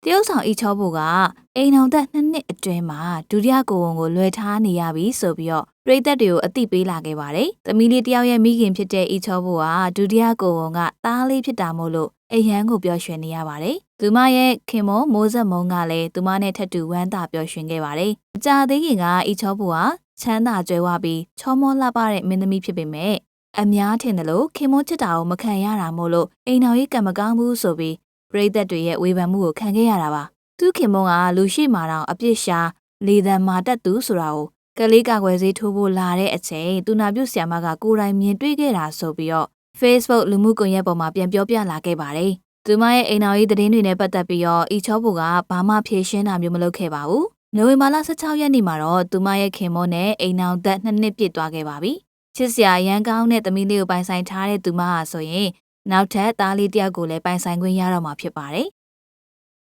တရုတ်ဆောင်ဤချောဖို့ကအိမ်အောင်သက်2 နှစ်အတွင်းမှာဒုတိယကိုဝန်ကိုလွယ်ထားနေရပြီဆိုပြီးတော့ပြည်သက်တွေကိုအသိပေးလာခဲ့ပါတယ်။သမီးလေးတယောက်ရဲ့မိခင်ဖြစ်တဲ့ဤချောဖို့ကဒုတိယကိုဝန်ကသားလေးဖြစ်တာမို့လို့အိမ်ဟန်းကိုပျော်ရွှင်နေရပါတယ်။သူမရဲ့ခင်မမိုးဆက်မုံကလည်းသူမနဲ့ထပ်တူဝမ်းသာပျော်ရွှင်ခဲ့ပါတယ်။အကြာသေးခင်ကဤချောဖို့ကချမ်းသာကြွယ်ဝပြီးချောမောလှပတဲ့မင်းသမီးဖြစ်ပေမဲ့အများထင်တယ်လို့ခင်မချစ်တာကိုမခံရတာမို့လို့အိမ်တော်ကြီးကံမကောင်းဘူးဆိုပြီးပြည်သက်တွေရဲ့ဝေဖန်မှုကိုခံခဲ့ရတာပါ။သူခင်မုံကလူရှိမာတော့အပြစ်ရှာလေသံမာတက်သူဆိုတာကိုကလေးကကွယ်စေးထိုးဖို့လာတဲ့အချိန်သူနာပြုဆရာမကကိုယ်တိုင်မြင်တွေ့ခဲ့တာဆိုပြီးတော့ Facebook လူမှုကွန်ရက်ပေါ်မှာပြန်ပြောပြလာခဲ့ပါတယ်။သူမရဲ့အိမ်တော်ကြီးသတင်းတွေနဲ့ပတ်သက်ပြီးတော့ဤချောဘူကဘာမှဖြေရှင်းတာမျိုးမလုပ်ခဲ့ပါဘူး။နိုဝင်ဘာလ16ရက်နေ့မှာတော့သူမရဲ့ခင်မုံနဲ့အိမ်အောင်သက်2 နှစ်ပြည့်သွားခဲ့ပါပြီ။ချစ်စရာရန်ကောင်းတဲ့သမီးလေးကိုပိုင်ဆိုင်ထားတဲ့သူမဟာဆိုရင်နောက်ထပ်သားလေးတယောက်ကိုလည်းပိုင်ဆိုင်ခွင့်ရတော့မှာဖြစ်ပါတယ်